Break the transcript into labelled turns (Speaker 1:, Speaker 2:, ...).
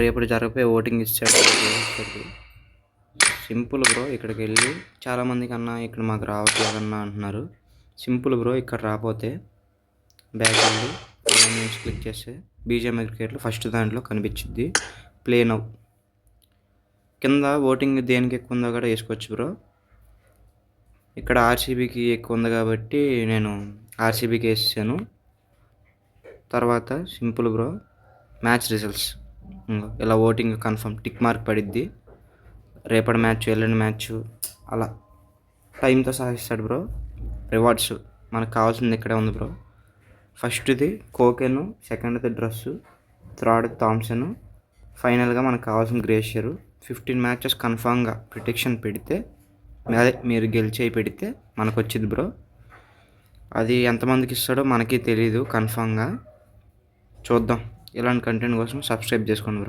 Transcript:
Speaker 1: రేపటి జరగబోయే ఓటింగ్ ఇచ్చాడు. Simple bro. ఇక్కడికి వెళ్ళి చాలామందికి అన్న ఇక్కడ మాకు రావట్లేదన్నా అంటున్నారు. Simple bro. ఇక్కడ రాకపోతే బ్యాక్ వెళ్ళి నుంచి క్లిక్ చేస్తే బీజేఎం క్రికెట్లో ఫస్ట్ దాంట్లో కనిపించింది ప్లే నౌ. కింద ఓటింగ్ దేనికి ఎక్కువ ఉందో కూడా వేసుకోవచ్చు బ్రో. ఇక్కడ ఆర్సీబీకి ఎక్కువ ఉంది కాబట్టి నేను ఆర్సీబీకి వేసాను. తర్వాత సింపుల్ బ్రో మ్యాచ్ రిజల్ట్స్ ఇలా ఓటింగ్ కన్ఫర్మ్ టిక్ మార్క్ పడిద్ది. రేపటి మ్యాచ్, ఎల్లుండి మ్యాచ్ అలా టైంతో సాధిస్తాడు బ్రో. రివార్డ్స్ మనకు కావాల్సింది ఇక్కడే ఉంది బ్రో. ఫస్ట్ది కోకెను, సెకండ్ది డ్రెస్సు, థర్డ్ థామ్సన్, ఫైనల్గా మనకు కావాల్సిన గ్రేషియరు. 15 మ్యాచెస్ కన్ఫామ్గా ప్రిడిక్షన్ పెడితే అదే మీరు గెలిచేయి పెడితే మనకు వచ్చింది బ్రో. అది ఎంతమందికి ఇస్తాడో మనకి తెలీదు కన్ఫామ్గా. చూద్దాం. ఇలాంటి కంటెంట్ కోసం సబ్స్క్రైబ్ చేసుకోండి బ్రో.